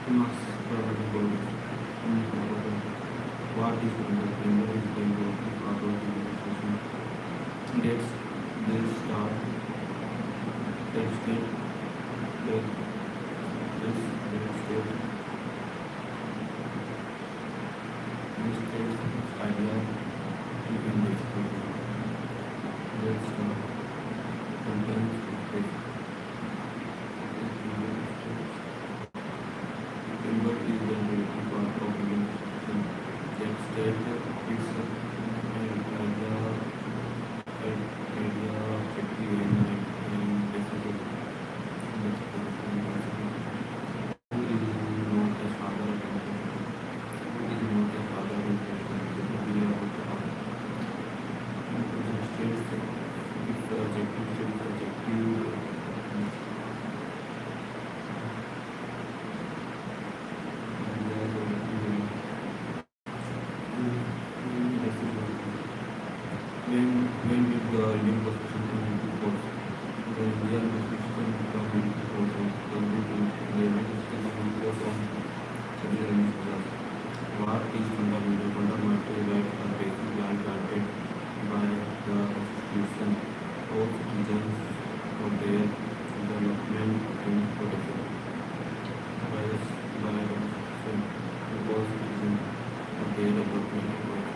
Mass probable improbable. What is under tender is going to be part of the discussion. Dates will start that state that this state this state idea to in this let's contains this timber is the relative part of the that state is idea effective and basically who is not a father who is not a father is the idea of the father. States if the objective state is objective when did the Indian Constitution come into force? The Indian Constitution come into force on 11 from Civil Class. What is fundamental? Fundamental rights are basic and granted by the Constitution of citizens for their development and protection. By the Constitution of citizens for their development and protection.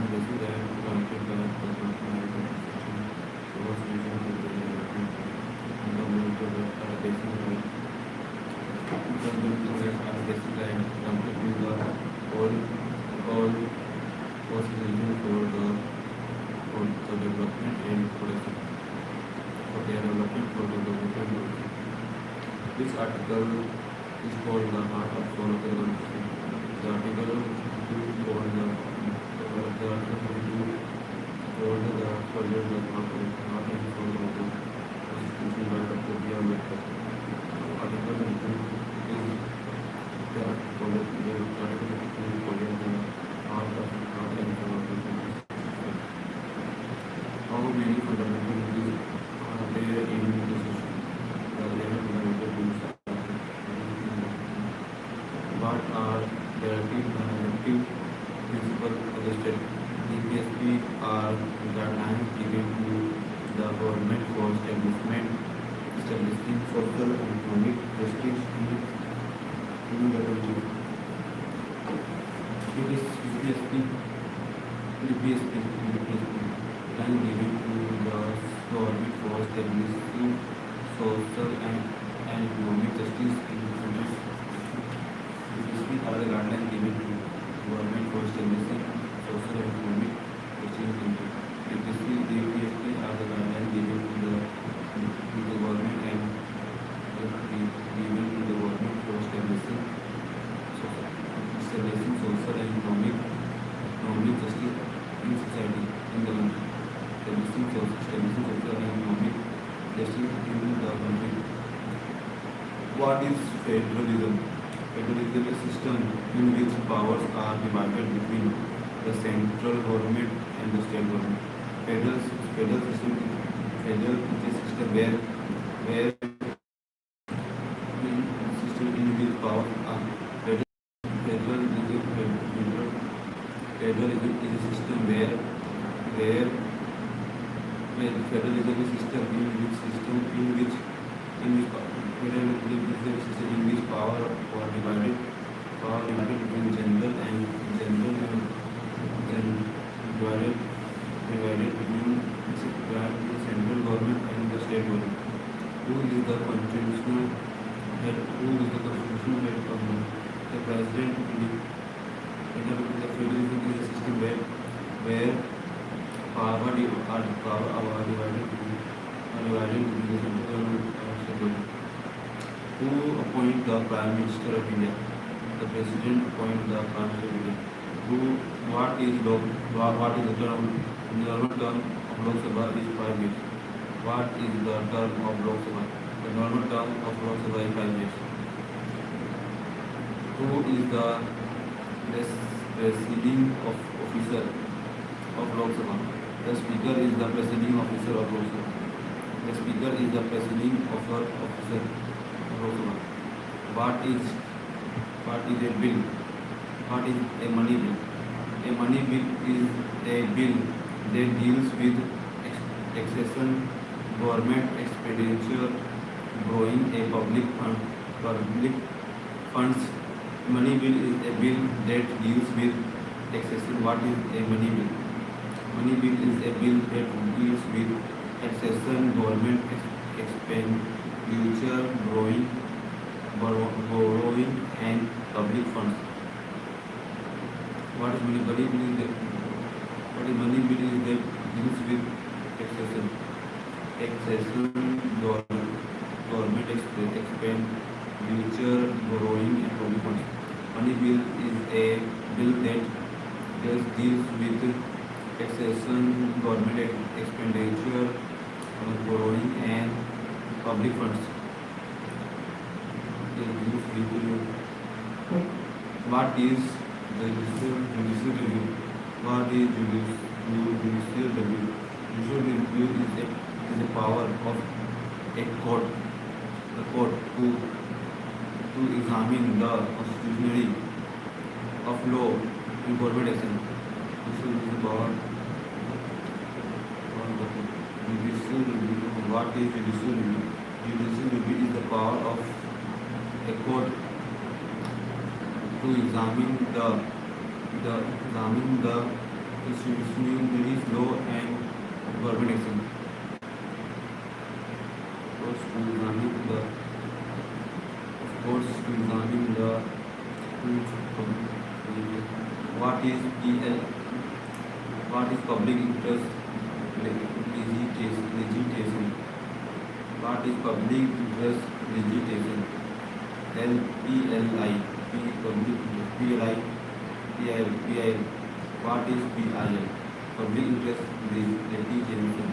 Basic right granted by the Constitution was using the development. Fundamental rights are basic rights. Fundamental rights are basic rights granted to the all citizens for the development and protection. For their development, for the development and protection. This article is called the heart of soul of the Constitution. The article is called the article 42 called the soldier the heart and soul of the Constitution by Dr. B. Ambedkar. Article 22 is the article is called the heart and soul of the Constitution. How many fundamental rules are there in the Constitution? The 11 fundamental rules are what are the directive principles of the state? DPSP are guidelines given to the government for establishing social and economic justice in the country. It is DPSP guidelines given to the government for establishing social and economic justice in the country. DPSP are the guidelines given to government for establishing social and economic justice in the country. DPSP are the guidelines given to the government and given to the government for establishing social and economic justice in society in the country. Establishing social and economic justice in the country. What is federalism? Federalism is a system in which powers are divided between the central government and the state government. Federal system is a system where system in which powers are federalism is a system where federalism is a system in which federalism is a system in which power are divided between general and divided between the central government and the state government. Who is the constitutional head? Who is the constitutional head of the president? The federalism is a system where power are divided between the central government and state government. Who appoint the Prime Minister of India? The President appoint the Prime Minister of India. What is the term? The normal term of Lok Sabha is 5 years. What is the term of Lok Sabha? The normal term of Lok Sabha is 5 years. Who is the presiding officer of Lok Sabha? The Speaker is the presiding officer of Lok Sabha. The Speaker is the presiding officer of Lok Sabha. What is What is a bill? What is a money bill? A money bill is a bill that deals with taxation, government expenditure, borrowing a public funds. Money bill is a bill that deals with taxation. What is a money bill? Money bill is a bill that deals with taxation, government expenditure, borrowing and public funds. What is money bill? What is money bill is that deals with taxation, government expenditure, borrowing and public funds. Money bill is a bill that just deals with taxation, government expenditure, borrowing and public funds. What is the judicial review? What is judicial review? Judicial review is a power of a court, the court to examine the constitutionality of law in government action. Judicial is the power of the judicial review. What is judicial review? Judicial review is the power of a court to examine the constitutionality law and government action. Courts to examine the what is PL? What is public interest legislation? What is public interest legislation? PLI. PIL. What is PIL? Public interest litigation.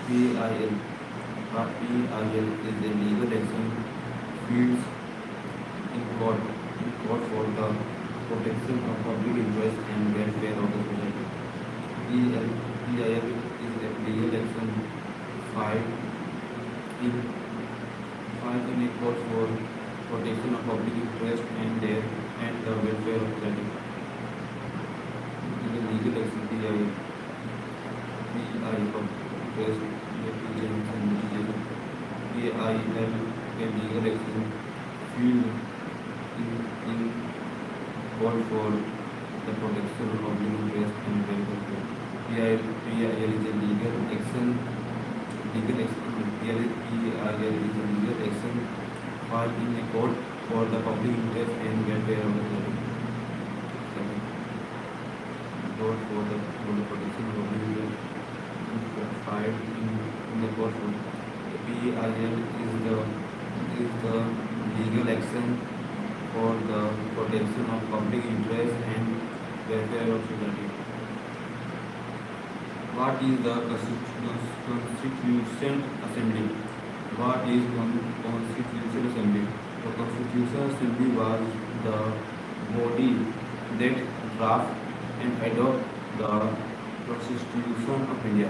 PIL. What PIL is a legal action fields in court for the protection of public interest and welfare of the society. PIL is a legal action filed in a court for protection of public interest and the welfare of society. In the legal action, PIL interest litigation and litigation. PIL a legal action field in court for the protection of public interest and welfare. PIL is a legal action. PIL is a legal action filed in a court for the public interest and welfare of the society. Court for the protection of public interest filed in the court for PIL is the legal action for the protection of public interest and welfare of society. What is the Constitution Assembly? What is Constitution Assembly? The Constitution Assembly was the body that draft and adopt the Constitution of India.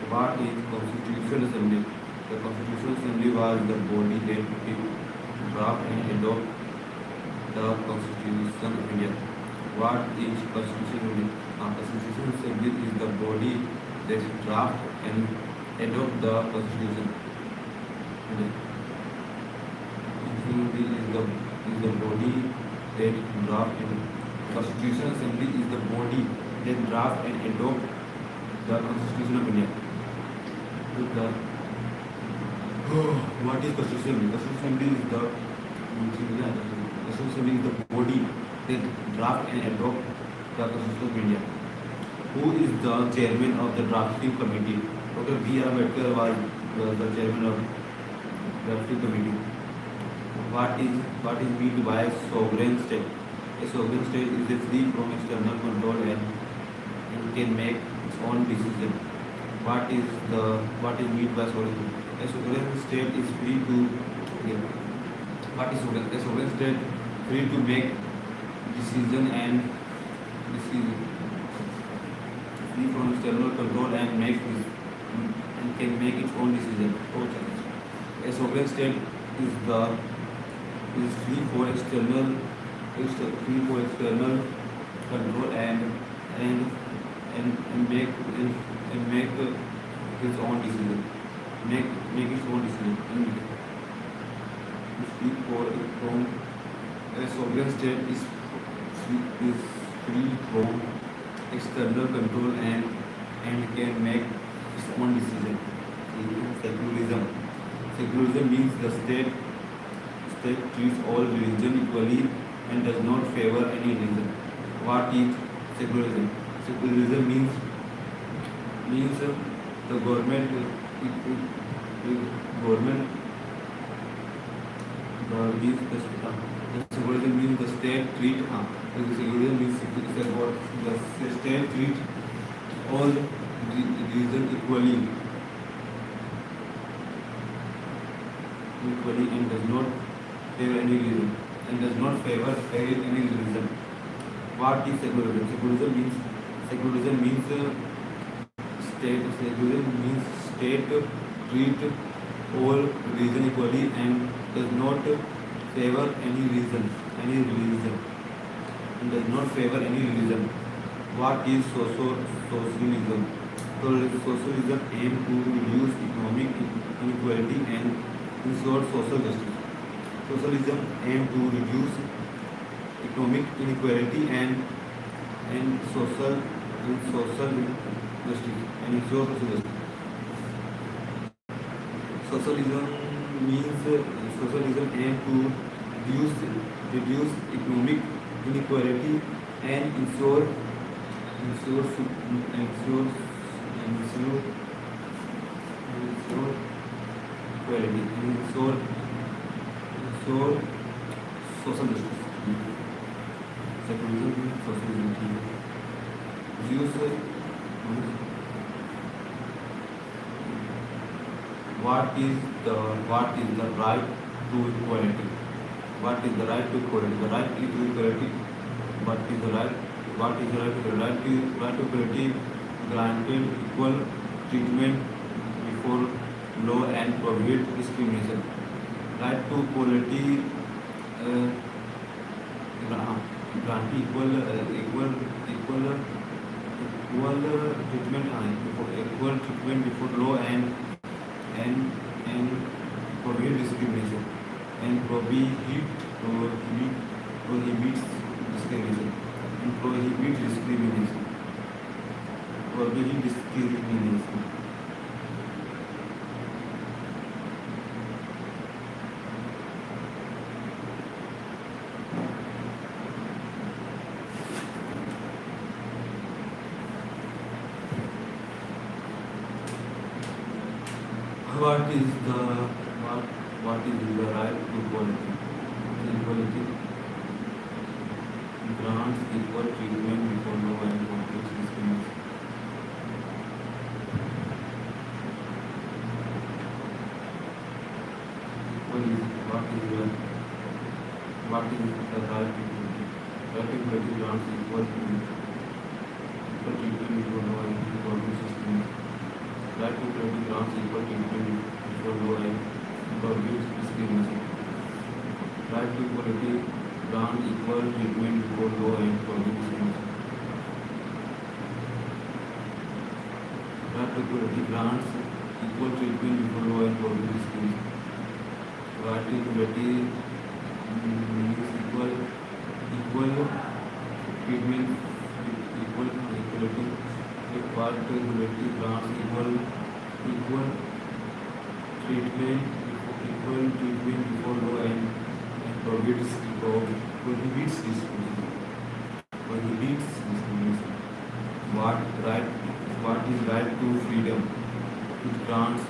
What is Constitution Assembly? The Constitution Assembly was the body that draft and adopt the Constitution of India. What is Constitution Assembly? Constitution Assembly is the body that draft and adopt the Constitution. Assembly is the body that draft and Constitution Assembly is the body that draft and adopt the Constitution of India. What is Constitution Assembly? Constitution Assembly is the body that draft and adopt the Constitution of India. Who is the chairman of the drafting committee? Dr. B. R. Ambedkar was the chairman of drafting committee. What is meant by sovereign state? A sovereign state is free from external control and can make its own decision. What is meant by sovereign state? A sovereign state is free to what is sovereign? A sovereign state free to make decision and free from external control and can make its own decision. A sovereign state is the is free for external control and and make and make his own decision. Make make its own decision. And is free for from a sovereign state is free from external control and can make its own decision. Secularism. Secularism means the state treats all religion equally and does not favor any religion. What is secularism? Secularism means the government the secularism means the state treat the secularism means the state treat all religion equally and does not favor any religion and does not favor any religion. What is secularism? Secularism means state. Secularism means state treat all religion equally and does not favor any religion and does not favor any religion. What is socialism? Socialism aims to reduce economic inequality and ensure social justice. Socialism aims to reduce economic inequality and social justice and ensure social justice. Socialism aims to reduce economic inequality and ensure equality and ensure social justice. Secularism, socialism. Use what is the right to equality? What is the right to equality? The right to equality. What is the right? What is the right to equality? Granted equal treatment before law and prohibit discrimination. Right to equality. Grant equal treatment before law and prohibit discrimination and prohibits discrimination and prohibit discrimination. What is the right to equality? Equality grants equal treatment before law and prohibits discrimination. What is the right to equality? Right to equality grants equal treatment before law and prohibits discrimination. Right to equality grants equal treatment before law and prohibits discrimination. Right to equality grants equal treatment before law and prohibits discrimination. Right to equality grants equal treatment before law and prohibits discrimination. Right to equality means equal treatment, equality. Right to equality grants equal treatment before law and prohibits discrimination. What is right to freedom? It grants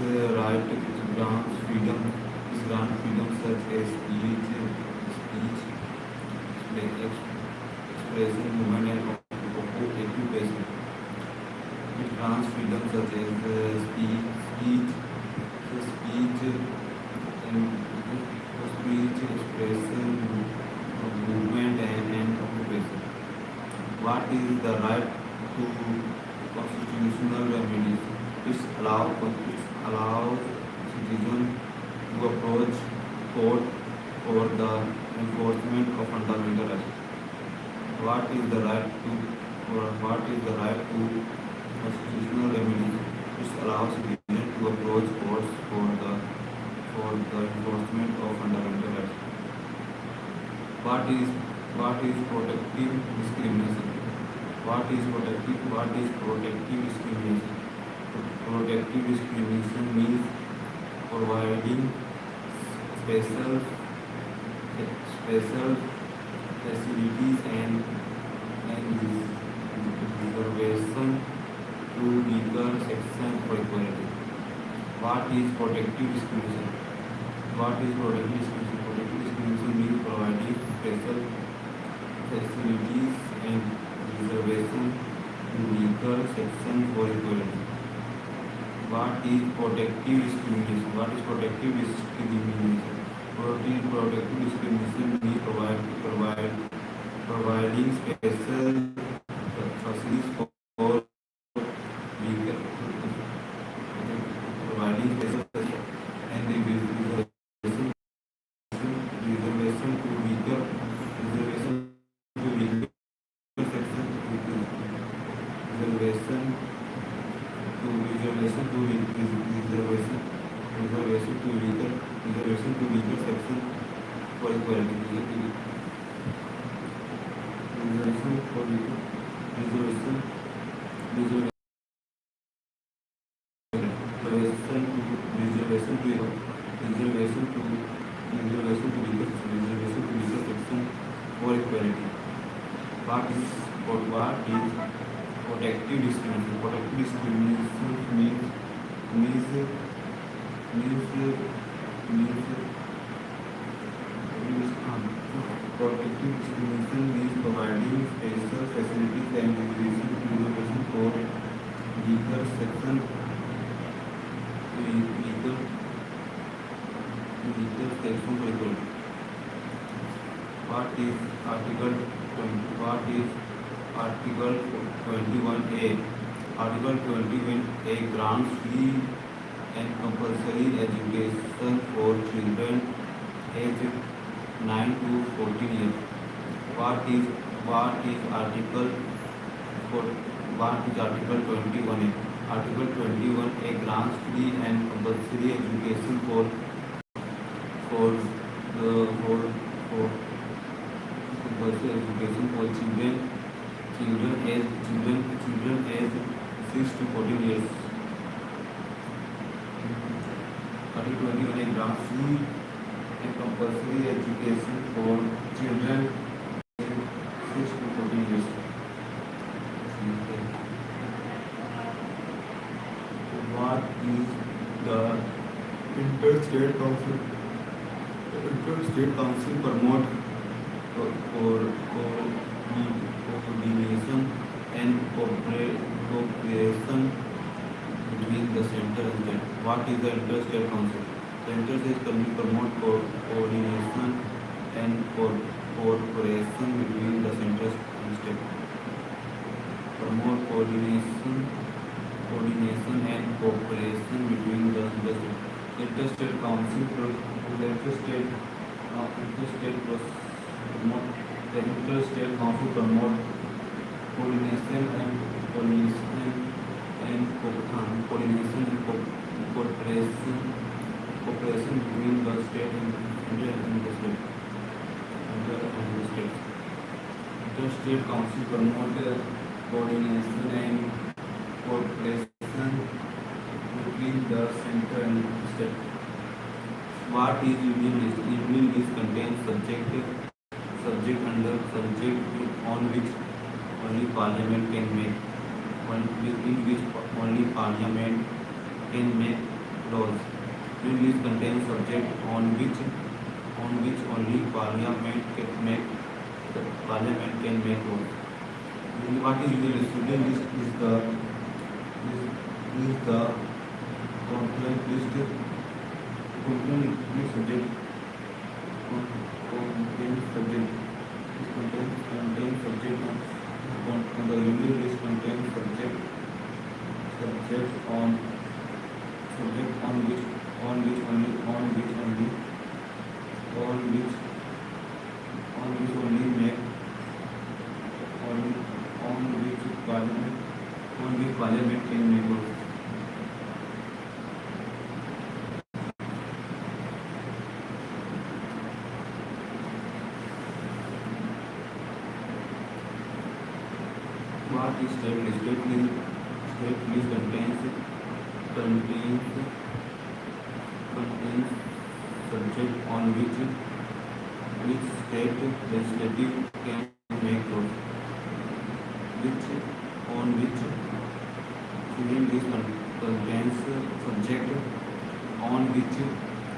freedom. It grants freedom such as speech, expression, movement, and occupation. It grants freedom such as speech, expression, movement, and occupation. What is the right to constitutional remedies? It allows citizens to approach court for the enforcement of fundamental rights. What is the right to constitutional remedies? It allows citizens to approach courts for the enforcement of fundamental rights. What is protective discrimination? What is protective discrimination? Protective discrimination means providing special facilities and reservation to weaker section for equality. What is protective discrimination? Protective discrimination means providing special facilities and reservation to weaker section for equality. What is protective discrimination? Protective discrimination means providing special facilities for weaker providing special and reservation to weaker section reservation to weaker section for equality. Reservation for weaker reservation section for equality. What is protective discrimination? Protective discrimination means protective discrimination means providing special facilities and reservation for weaker section section for equality. What is Article 21A? Article 21A grants free and compulsory education for children aged 9 to 14 years. What is Article 21A? Article 21A grants free and compulsory education for compulsory education for children aged 6 to 14 years. Article 21A grants free and compulsory education for children aged 6 to 14 years. What is the Interstate Council? The Interstate Council promote coordination and cooperation between the center and state. What is the Interstate Council? The Interstate Council promote coordination and cooperation between the center and state. Promote coordination and cooperation between the Interstate Council. The Interstate Council promote coordination and cooperation between the state and the state. Interstate Council promote coordination and cooperation between the center and state. What is union list? Union list contains subject on which only Parliament can make laws. Union list contains subject on which only Parliament can make laws. What is union list? Union list is the complaint list. Complaint subject. Contains subject on the union list contains subject on which only What is state list? State list contains subject on which state legislative can make laws. Which on which civil list contains subject on which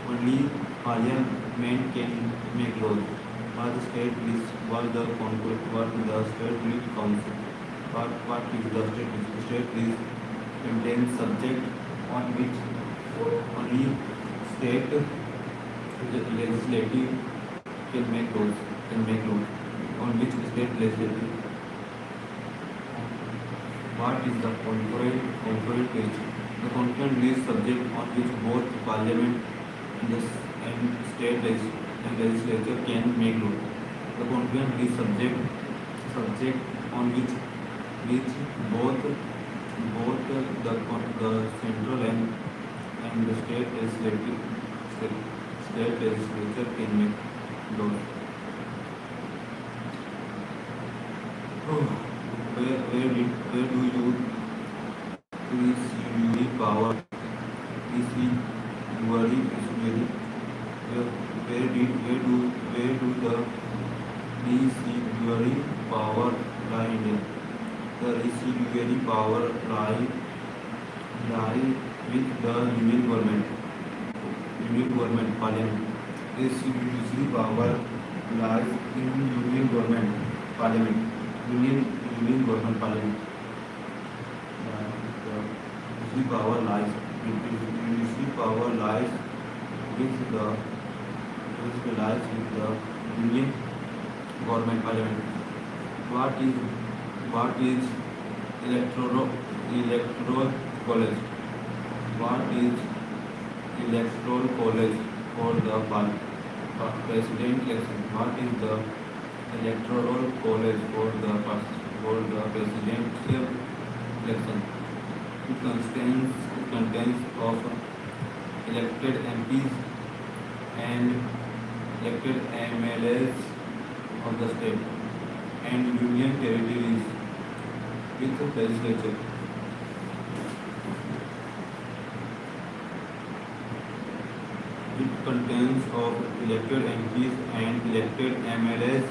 only parliament can make laws. What the state list? What the state list council? What is the state list? The state list contains subject on which only state legislative can make laws. On which state legislative. What is the concurrent list? The concurrent list subject on which both parliament and state legislature can make law. The concurrent list subject on which both the central and the state legislature can make law. Where do you receive power? Where do the residuary power lie in? The residuary power lie with the union government parliament. Residuary power lies in union government parliament. Union government parliament. The power lies with the union government parliament. What is electoral college? What is electoral college for the president election? What is the electoral college for the presidential election? It contains of elected MPs and elected MLAs of the state and union territories with the legislature. It contains of elected MPs and elected MLAs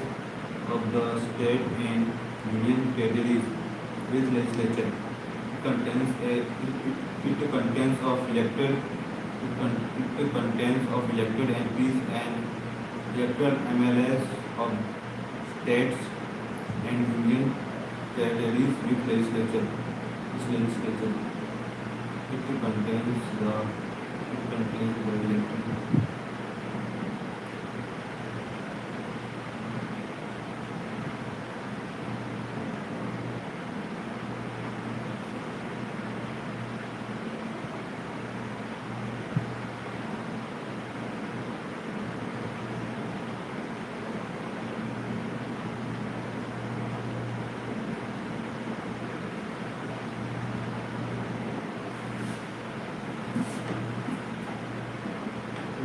of the state and union territories with legislature. It contains of elected MPs and elected MLAs of states and union territories with legislature. It contains the elected.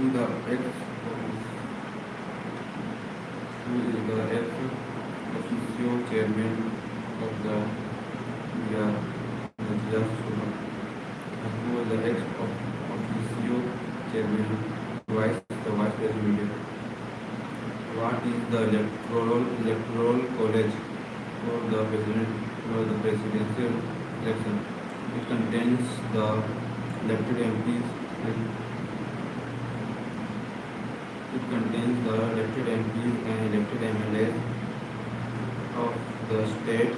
The ex-officio chairman of the Legislature, who was the ex-officio chairman, the vice president. What is the electoral college for the presidential election? It contains the elected MPs. It contains the elected MPs and elected MLAs of the state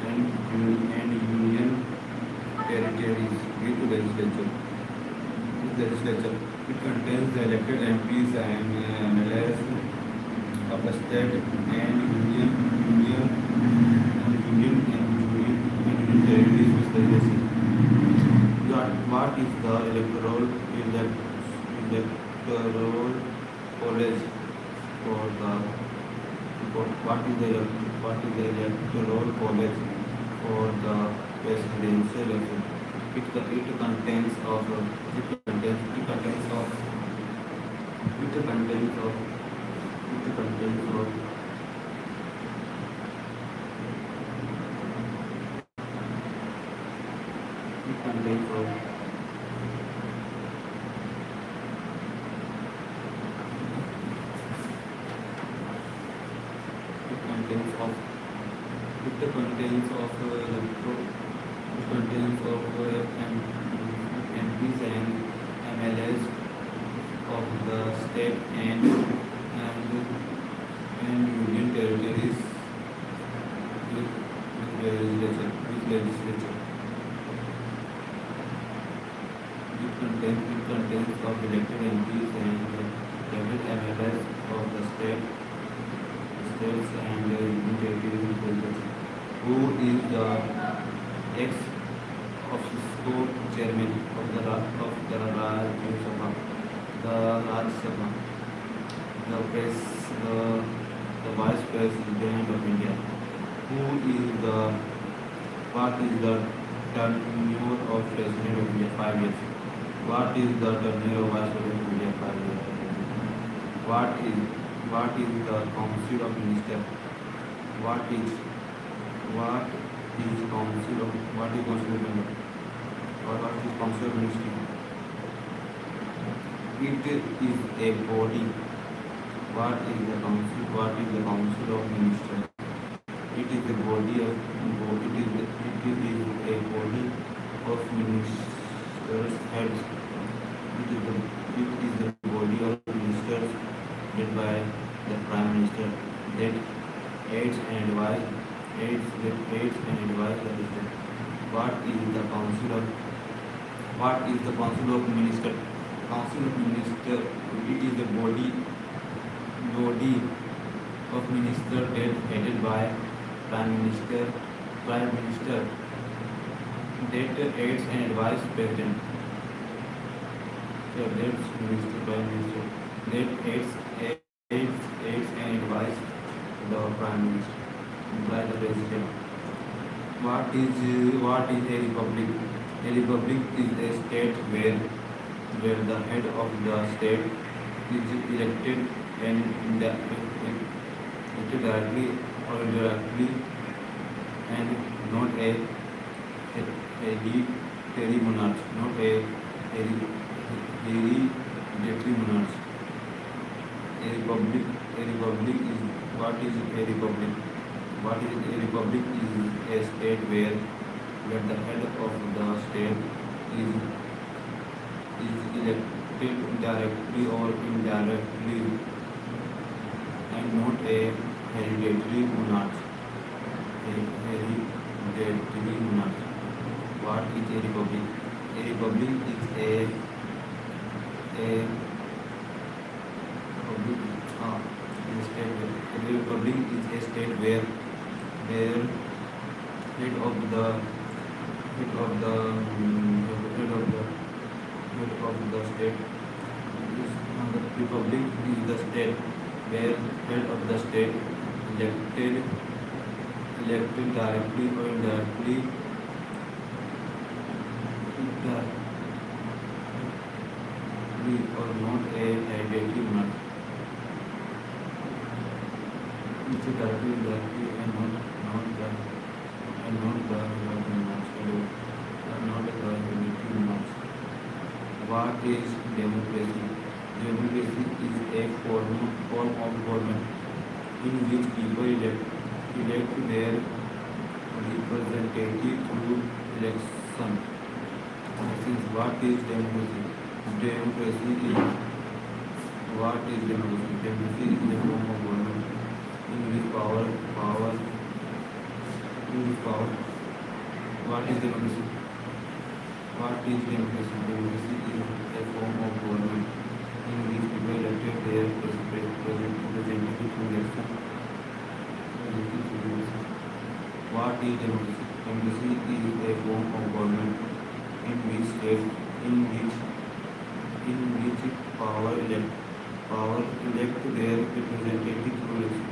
and union territories with legislature. It contains the elected MPs and MLAs of the state and union territories with legislature. What is the electoral college for the what is the electoral college for the presidential election? It contains of contains of it contains of it contains of it contains of MPs and MLAs of the state and union territories with legislature. It contains of elected MPs and elected MLAs of the states and union territories with legislature. Who is the ex officio chairman of the Rajya Sabha, the press, the vice president of India. What is the tenure of president of India? 5 years. What is the tenure of vice president of India? 5 years. What is the council of minister? What is council of member? Or what is council of ministry? It is a body. What is the council? What is the council of ministers? It is a body of ministers heads. It is the body of ministers led by the prime minister that aids and advise the president. What is the council of minister? Council of minister. It is the body of minister headed by prime minister that aids and advise president. So that's minister, prime minister that aids and advise the prime minister by the president. What is a republic? A republic is a state where the head of the state is elected and elected directly or indirectly, and not a hereditary monarch. Not a hereditary monarch. A republic is what is a republic? What is a republic? Is a state where the head of the state is elected directly or indirectly, and not a hereditary monarch. What is a republic? A republic is a republic is a state where the head of the state is the republic is the state where head of the state elected directly or indirectly or not a hereditary monarch. It's directly indirectly and not the hereditary monarch. What is democracy? Democracy is a form of government in which people elect their representative through election. What is democracy? Democracy is what is democracy? Democracy is a form of government in which power. What is democracy? What is democracy? Democracy is a form of government in which people elected their representative through election. What is democracy? Democracy is a form of government in which power elect their representative through election.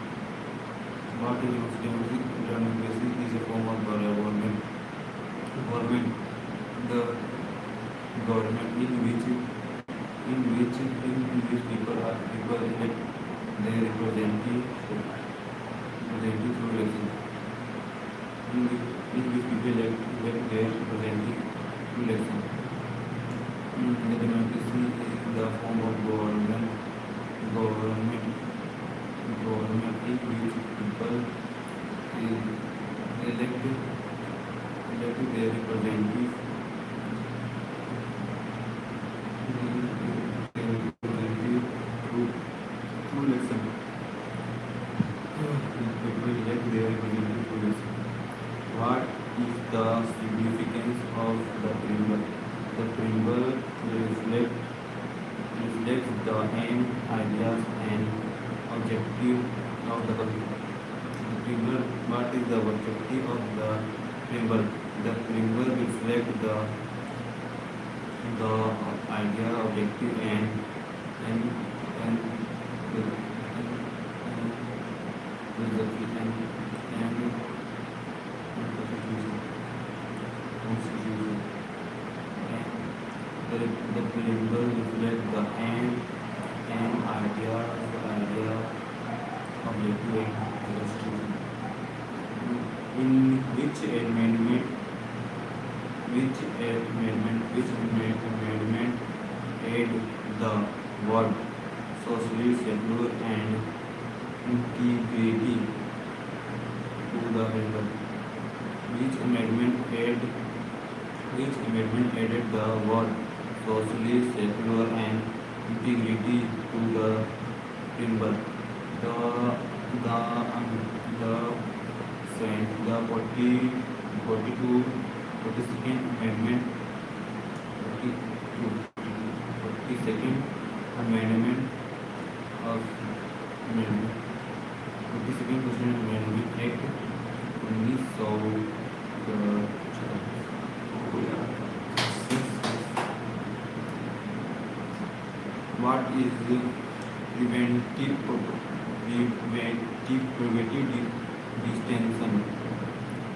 What is democracy? Democracy is a form of government. The government in which people elect their representative through election. In which people elect their representative through elect their representatives through election. People elect their representatives through election. What is the significance of the preamble? The preamble reflects the aim, ideas, and objective of the preamble. What is the objective of the preamble? The preamble reflects the idea, objective, and and and constitution. The preamble reflects the aim and idea, objective, and constitution. In which amendment add the word socially, secular, and integrity to the preamble? Which amendment added the word socially, secular, and integrity to the preamble? The the the 42nd amendment, 42nd amendment of amendment 42nd Constitutional Amendment Act 1900. What is preventive detention?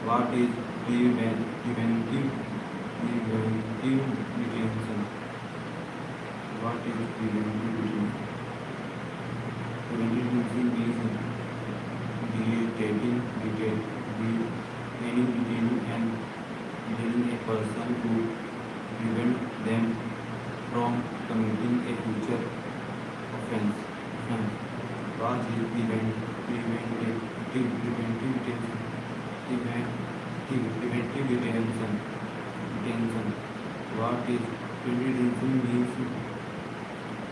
What is preventive detention? What is preventive detention? Preventive detention means detaining a person to prevent them from committing a future offense. What is preventive detention? What is preventive detention means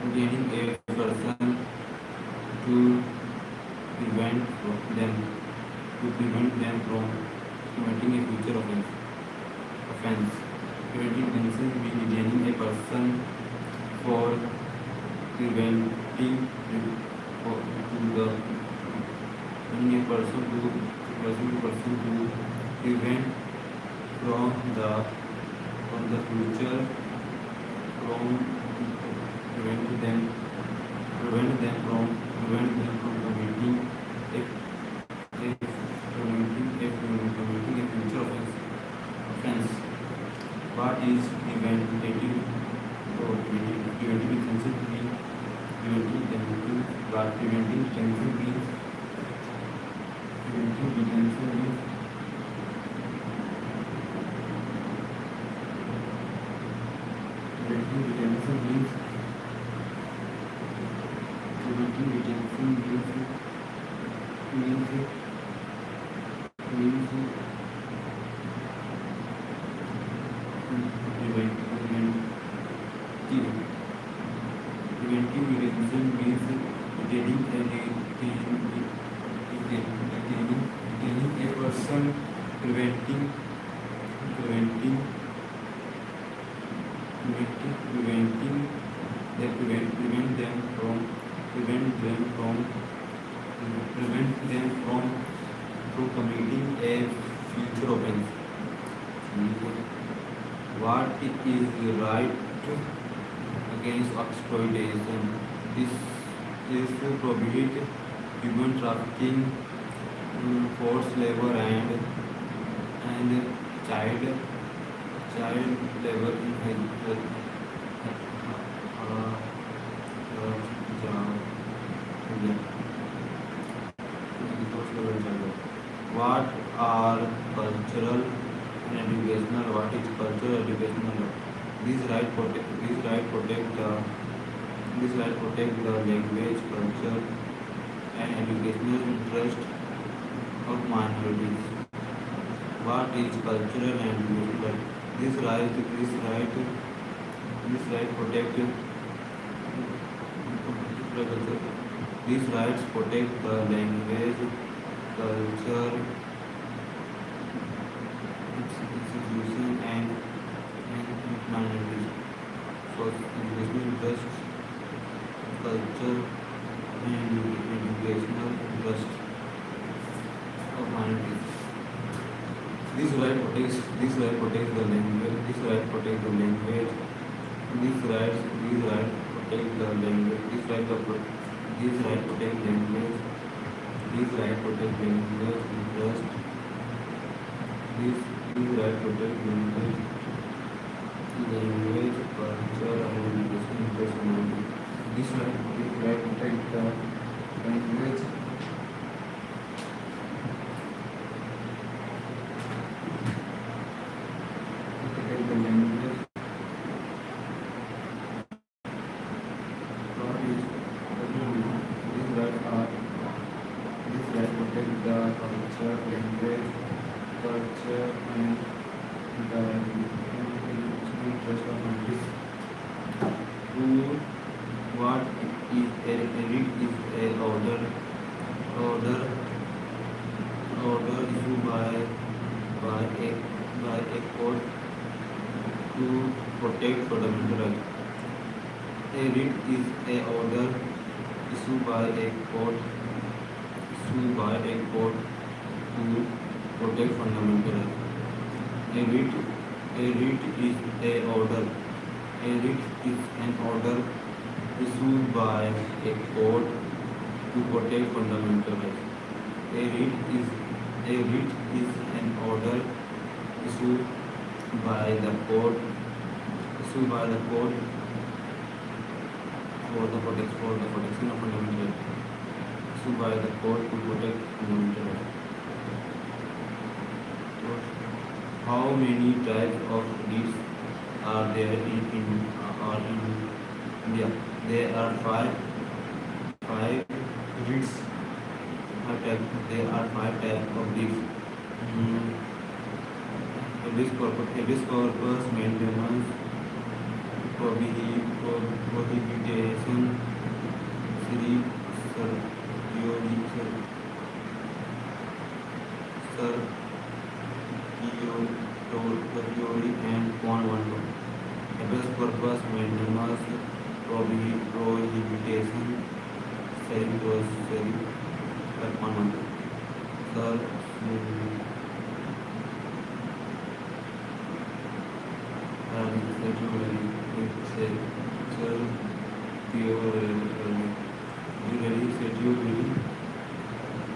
detaining a person to prevent them from committing a future offense. Preventive detention means detaining a person for preventing a person to prevent from the future from prevent them from committing a future offense. What is preventive detention means? What preventive detention means? Preventive detention means detaining a person, preventing them from committing a future offense. What is the right against exploitation? This prohibit human trafficking, forced labor, and child labor in What are cultural and educational? What is cultural educational? This right protect the language, culture, and educational interest of minorities. What is cultural and musical? This right protect these rights protect the language, culture, institution, and minorities. So, educational interest, culture, and educational interest of minorities. This right protects the language. This right protects the language. These rights protect the language. These right protect language. These right protect language interest. These right protect language, culture, and education interest community. This right protect the language. Protect the language. What is these rights are these rights protect the culture, language, culture, and the educational interest of countries. Who what is a read is a order order issued by a by a court to protect fundamental rights. A writ is a order issued by a court to protect fundamental rights. A writ is a order. A writ is an order issued by a court to protect fundamental rights. A writ is an order issued by the court for the protection of fundamental rights. Issued by the court to protect fundamental rights. How many types of writs are there in India? There are five writs. There are five types of writs. Habeas corpus, maintenance, prohibition, certiorari, and convento. Habeas corpus, maintenance, prohibition, certiorari, convento.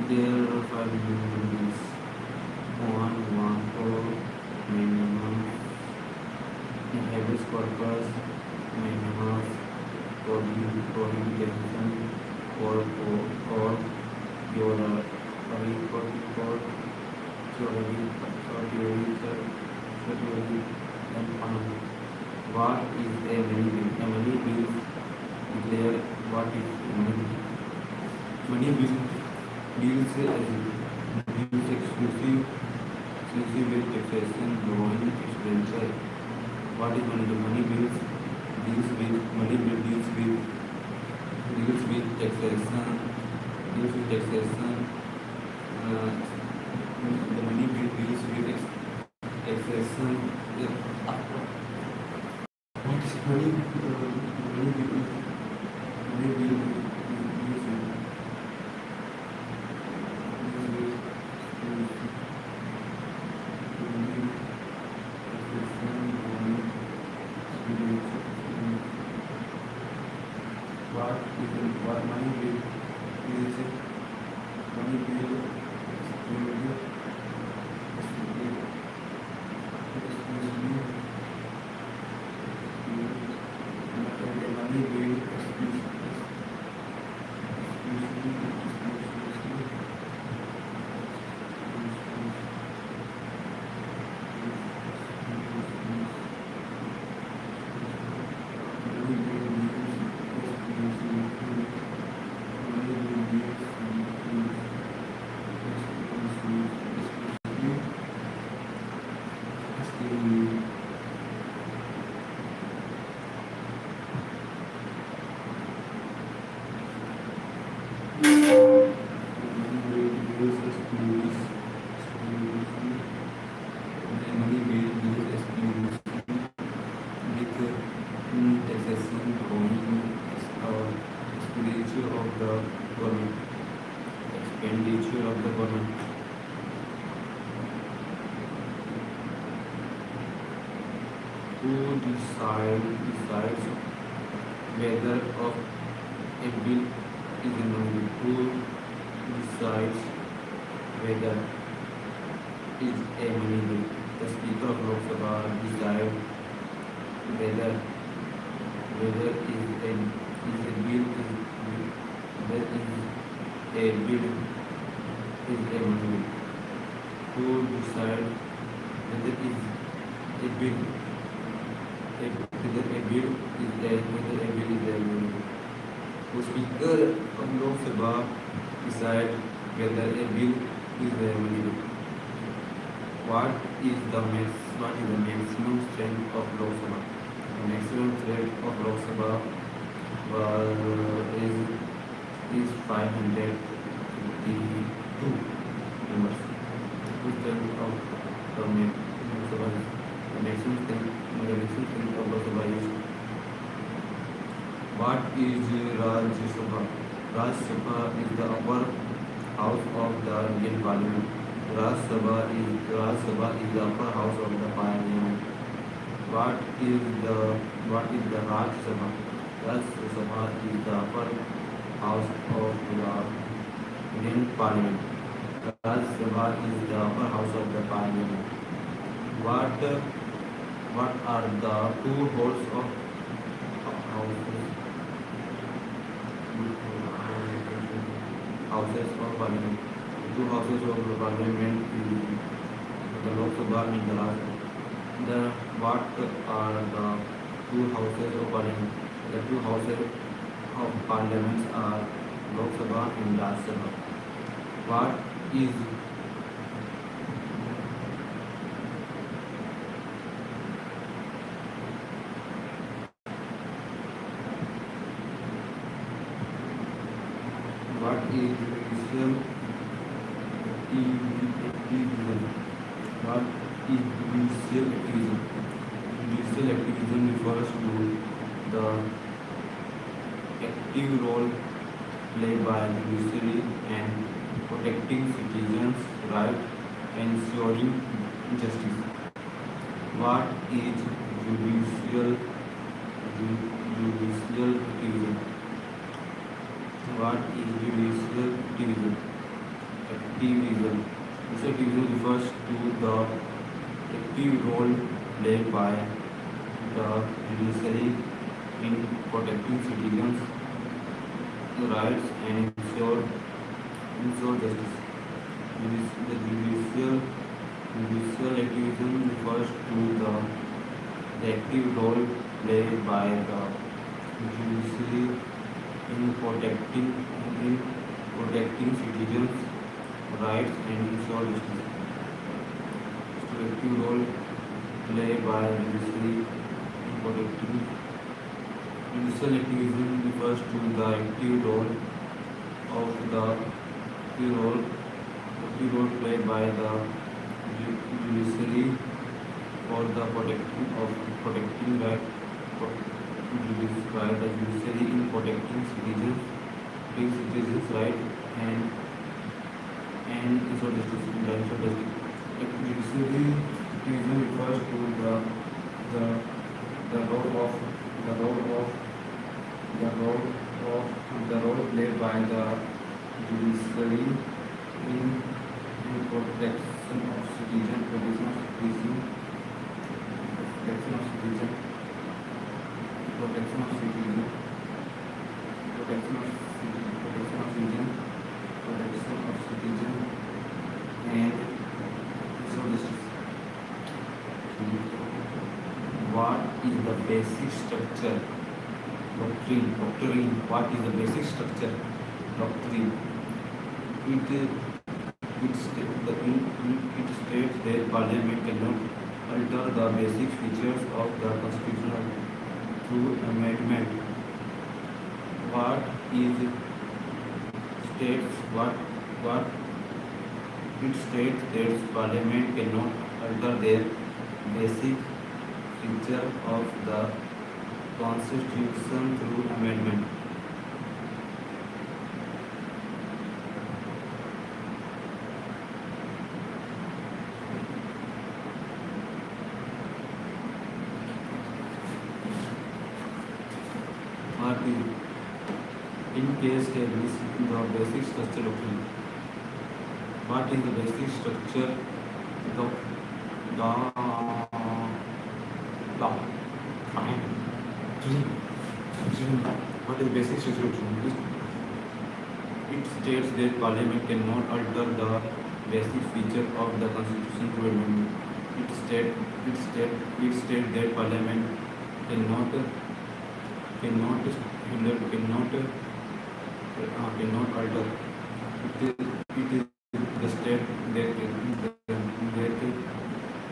There are five meanings. One for maintenance, habeas corpus, maintenance, prohibition, or your theory, and fundamental. What is a money bill? A money bill declare what is a money bill. Money bill deals exclusive with taxation, loan, expenditure. What is money bill? Money bills deals with taxation. The money bill deals with taxation. What is money bill? Money bill deals what money bill is money money will use expedition with taxation growing expenditure of the government. Expenditure of the government. Who decides whether of a bill is a money? Who decides whether is a money bill? The Speaker of Lok Sabha decides whether is a bill is whether is a bill is a money bill. Who decides whether is a bill whether a bill is a money bill? The Speaker of Lok Sabha decides whether a bill is a money bill. What is the maximum strength of Lok Sabha? The maximum strength of Lok Sabha is 552 members. The strength of the Lok Sabha is the maximum strength of Lok Sabha is. What is Rajya Sabha? Rajya Sabha is the upper house of the Indian Parliament. Rajya Sabha is the upper house of the Parliament. What is the Rajya Sabha? Rajya Sabha is the upper house of the Indian Parliament. Rajya Sabha is the upper house of the Parliament. What are the two halls of houses of Parliament? The two houses of Parliament is the Lok Sabha and the Rajya Sabha. What are the two houses of Parliament? The two houses of Parliament are Lok Sabha and Rajya Sabha. What is judicial activism? What is judicial activism? Judicial activism refers to the active role played by the judiciary in protecting citizens' rights and ensuring justice. What is judicial activism? What is judicial activism? Judicial activism refers to the active role played by the judiciary in protecting citizens' rights and ensure justice. The judicial activism refers to the active role played by the judiciary in protecting citizens' rights and ensure justice. The active role played by judiciary in protecting. Judicial activism refers to the active role played by the judiciary for the protecting right by the judiciary in protecting citizens' rights and ensure justice. Judiciary activism refers to the role played by the judiciary in protection of citizens, protection of citizen, protection of citizen, protection of citizen, protection of citizen, protection of citizen, and ensure justice. What is the basic structure? Doctrine. What is the basic structure? Doctrine. It states that Parliament cannot alter the basic features of the Constitution through amendment. What is states? What It states that Parliament cannot alter their basic feature of the Constitution through amendment. In case established the basic structure doctrine. What is the basic structure? The law. What is basic structure doctrine? It states that Parliament cannot alter the basic feature of the Constitution through amendment. It states that Parliament cannot alter it is the state that the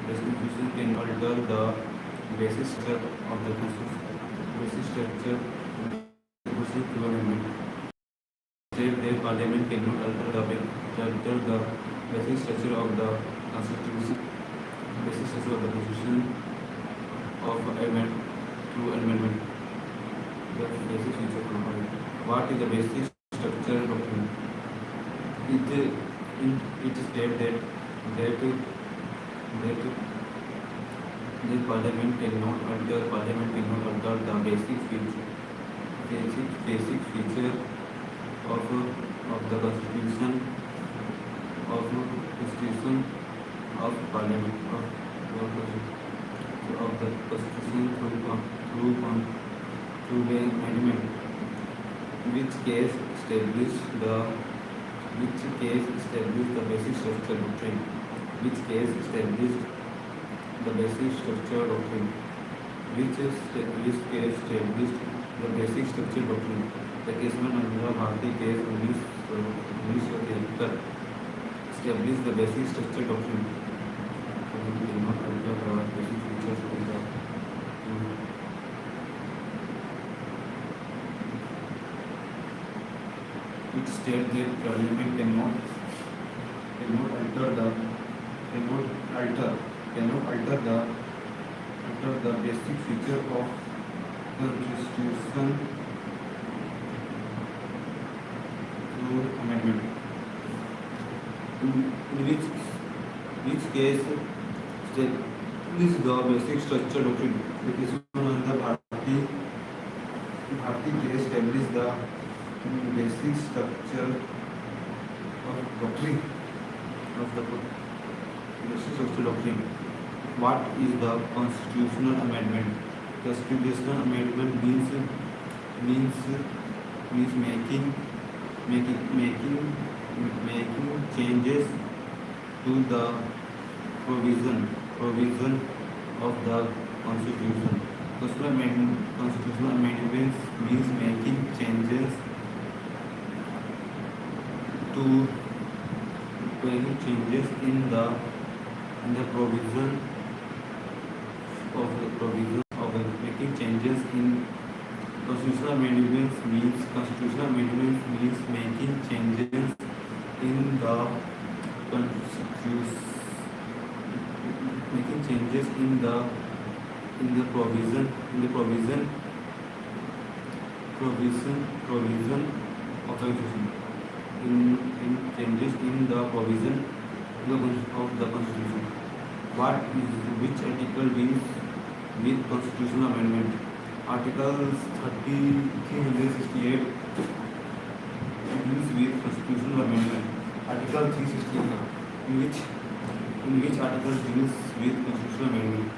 Constitution can alter the basic structure of the Constitution. Basic structure through amendment. State that Parliament cannot alter the basic structure of the Constitution. Basic structure of the Constitution of amendment through amendment. The basic feature of Parliament. What is the basic structure document? It states that the Parliament cannot alter the basic feature of the Constitution of Parliament of the Constitution through the amendment, which case established the basic structure doctrine. Which case established the basic structure doctrine. Which case established the basic structure doctrine. The case में Nanda Bharati case 1973 established the basic structure doctrine. Basic features of the it states that Parliament cannot alter the basic feature of the Constitution through amendment. In which case established the basic structure doctrine. It is one of the Bharti case established the basic structure of doctrine of the basic structure doctrine. What is the constitutional amendment? Constitutional amendment means making changes to the provision of the Constitution. Constitutional amendments means making changes in the provision of making changes in constitutional amendments means making changes in the provision of the Constitution. In changes in the provision of the Constitution. Which article deals with constitutional amendment? Article 368 deals with constitutional amendment. Article 368 in which article deals with constitutional amendment?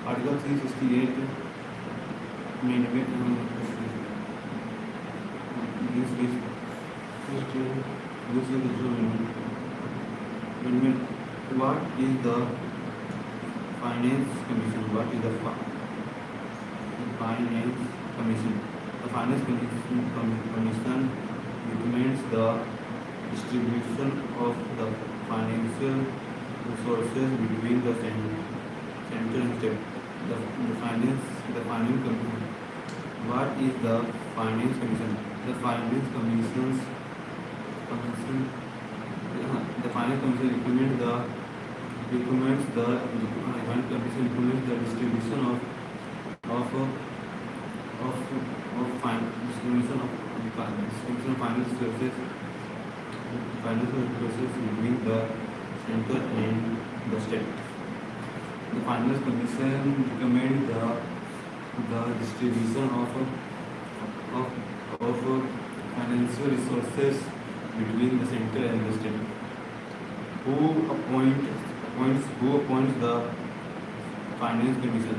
Article 368 amendment deals with constitutional amendment. What is the Finance Commission? What is the Finance Commission? The Finance Commission recommends the distribution of the financial resources between the central and state. The Finance Commission. What is the Finance Commission? The Finance Commission Commission, the final commission recommends the final commission recommends the distribution of distribution of financial resources between the center and the state. The finance commission recommends the distribution of financial resources between the center and the state. Who appoints the finance commission?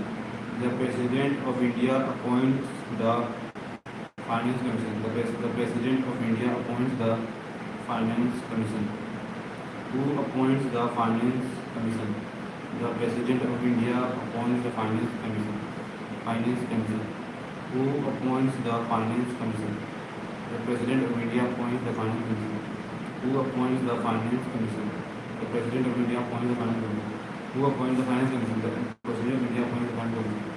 The President of India appoints the finance commission. The President of India appoints the finance commission. Who appoints the finance commission? The President of India appoints the finance commission. Finance commission. Who appoints the finance commission? The President of India appoints the finance commission. Who appoints the finance commission? The President of India appoints the finance commission. Who appoints the finance commission? The President of India appoints the finance commission.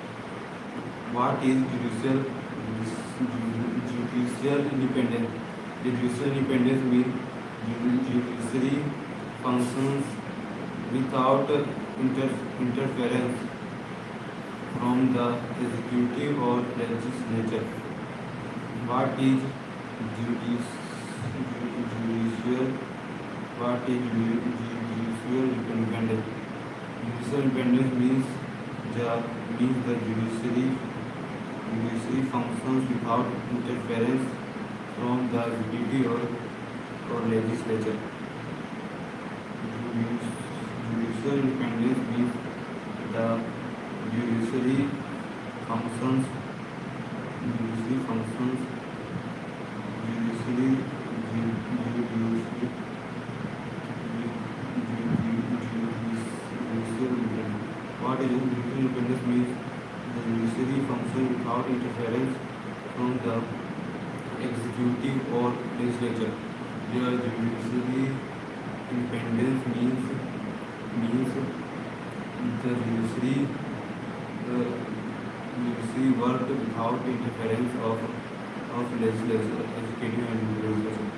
What is judicial independence? The judicial independence means judiciary functions without interference from the executive or legislature. What is judicial? What is judicial independence? Judicial independence means the judiciary functions without interference from the executive or legislature. Judicial independence means the judiciary functions What is judicial independence means the judiciary function without interference from the executive or legislature. The judiciary independence means the judiciary work without interference of legislature, executive and legislature.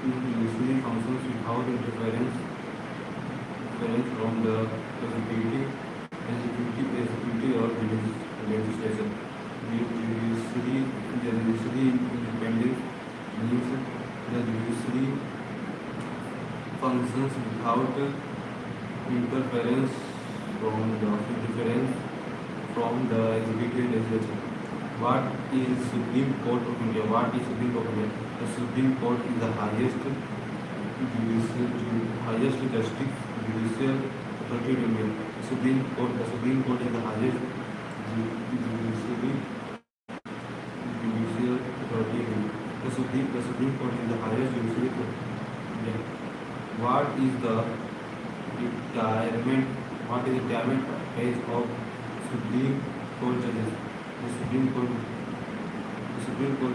Judiciary functions without interference from the executive or legislature. The judiciary independence means the judiciary functions without interference from the executive legislature. What is Supreme Court of India? The Supreme Court is the highest judicial authority in India. The Supreme Court is the highest judicial authority in India. The Supreme Court is the highest judicial authority in India. What is the retirement age of Supreme Court judges? The Supreme Court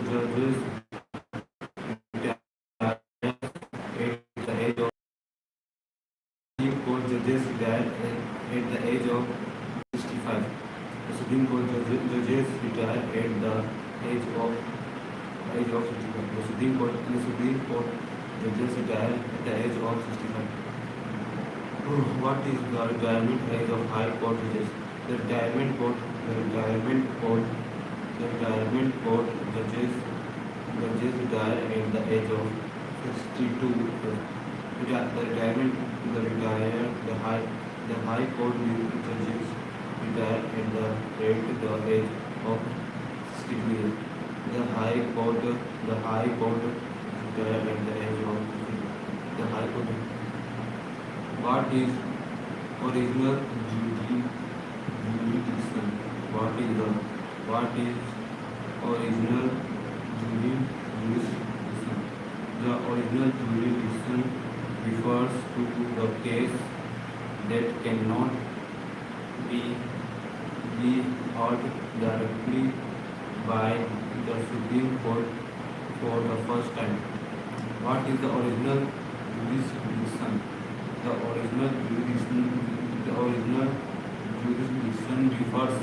judges retire at the age of Supreme Court judges retire at the age of 65. The Supreme Court judges retire at the age of 65. The Supreme Court judges retire at the age of 65. What is the retirement age of High Court judges? The retirement court judges retire at the age of 62. The High Court judges retire at the age of 62 years. The High Court retire at the age of 62. The High Court. What is original jurisdiction? What is original jurisdiction? The original jurisdiction refers to the case that cannot be heard directly by the Supreme Court for the first time. What is the original jurisdiction? The original jurisdiction refers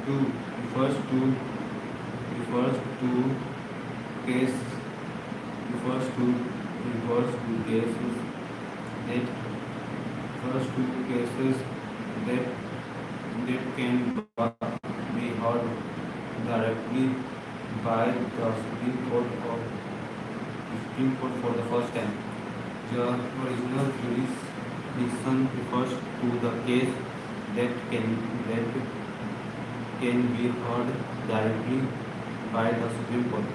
to case refers to cases that that can be heard directly by the Supreme Court for the first time. The original jurisdiction refers to the case that can be heard directly by the Supreme Court.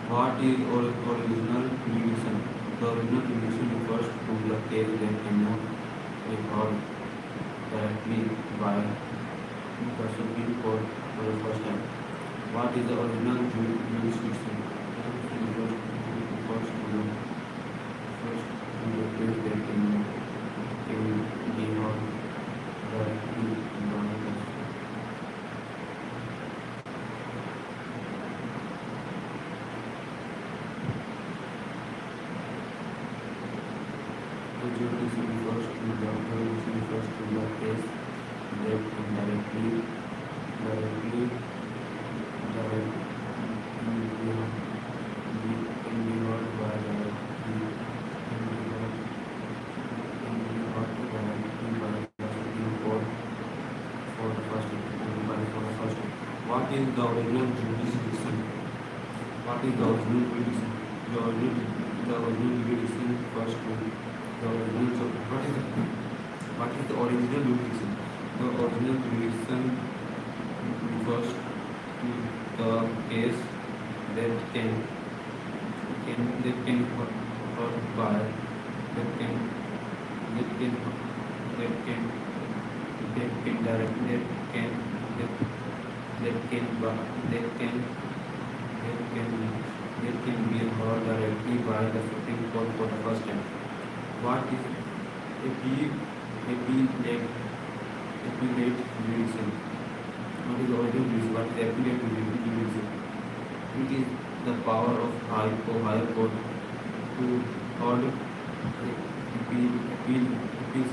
What is original jurisdiction? The original jurisdiction refers to the case that cannot be heard directly by the Supreme Court for the first time. What is the original jurisdiction? It refers to the case that can be heard directly by the jurisdiction refers to the case that can directly can be heard by the Supreme Court for the first time. What is the original jurisdiction? What is the original jurisdiction? The original jurisdiction refers to the original. What is the original jurisdiction? The original jurisdiction refers to the case that can heard by that can be heard directly by the Supreme Court for the first time. What is appellate jurisdiction? What is the original jurisdiction? What is appellate jurisdiction? It is the power of higher court to hold appeals.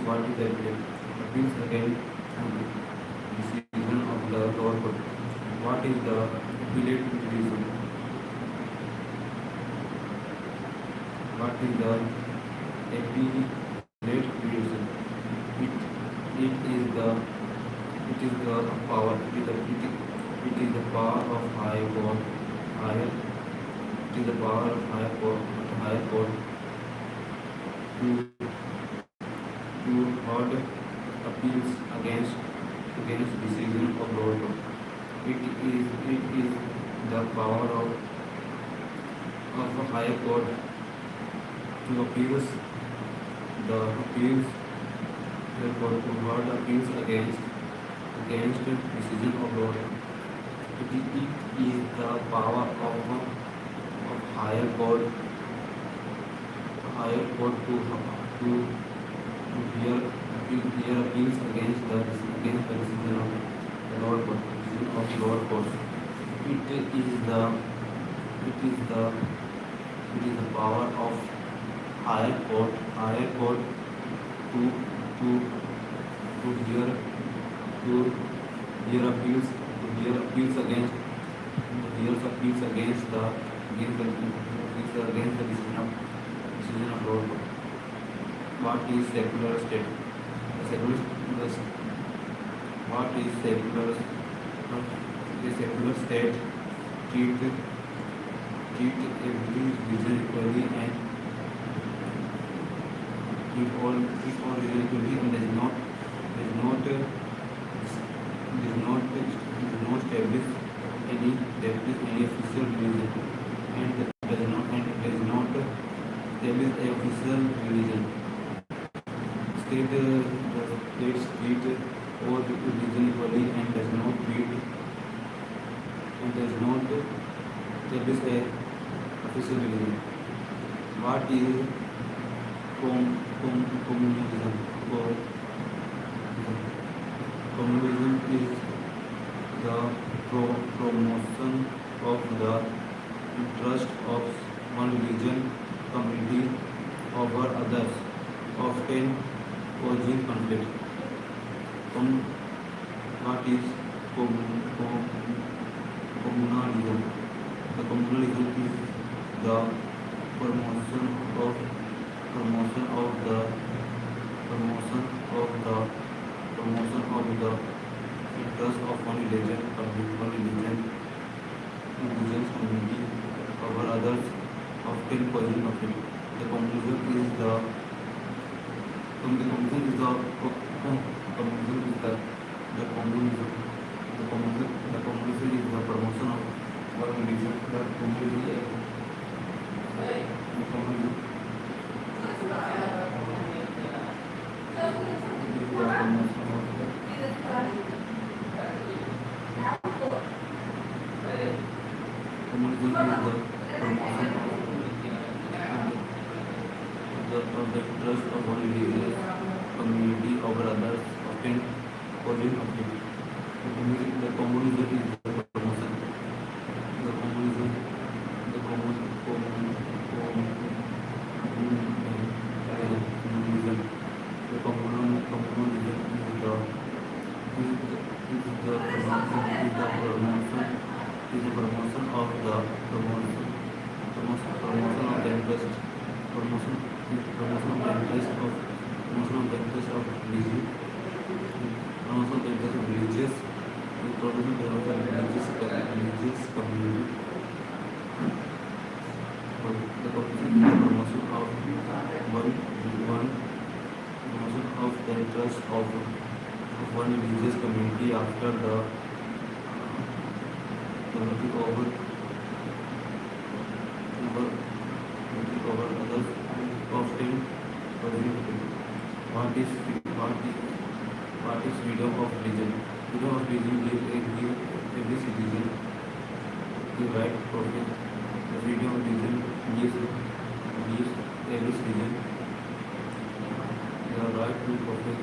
What is appellate? Appeals against decision of the lower court. What is the appellate jurisdiction? What is the appellate jurisdiction? It is the power. It is the power of higher court. It is the power of higher court to hold appeals against decision of lower court. It is the power of a higher court to appeals the appeals the court to hold appeals against decision of lower court. It is the power of higher court to hear appeals against the decision of the lower court. It is the power of higher court to hear appeals against the decision of lower court. What is secular state? What is secular? The secular state treat every religion equally and treat all religion equally and does not establish any official religion and does not establish a official religion. State treat all religion equally and does not establish a official religion. What is communism? Communism is the promotion of the interest of one religion community over others, often causing conflict. What is communalism? The communalism is the promotion of promotion of the promotion of the promotion of the interest of one religion community over others, often causing conflict. The communism is the communism is the communism is the communism the communism is the promotion of one religion. The communism is the communism is the promotion of communism is the promotion of the interest of one religious community over others, often causing conflict. The communism is the promotion. The communism, the communism, the communism is the promotion of the promotion of the interest promotion of the interest of religion promotion of the interest of religious community. The promotion of one promotion of the interest of one religious community after the over others, often causing conflict. What is freedom of religion? Freedom of religion gives every citizen the right to profess. The freedom of religion gives every citizen the right to profess.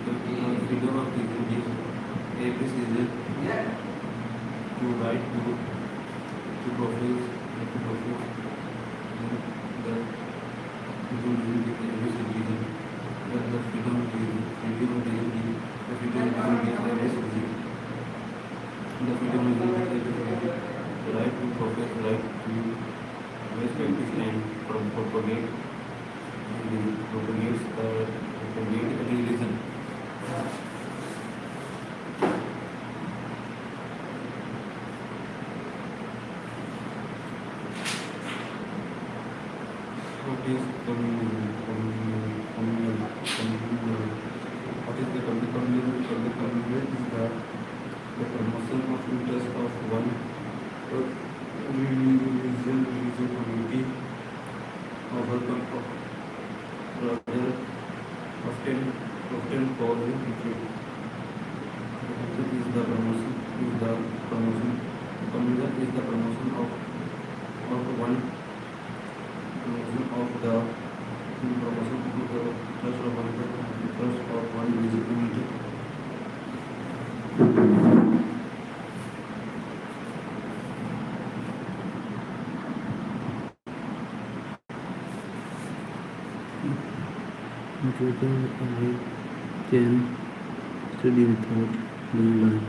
The freedom of religion gives every citizen the right to profess. The freedom of religion gives every citizen the right to profess, right to practice and propagate religion. What is communism? What is the communism? Communism is the promotion of interest of one religion community over other, often causing conflict. Communism is the promotion. Communism is the promotion of one promotion of the promotion of the trust of one religious community. Whether I can study without being learned.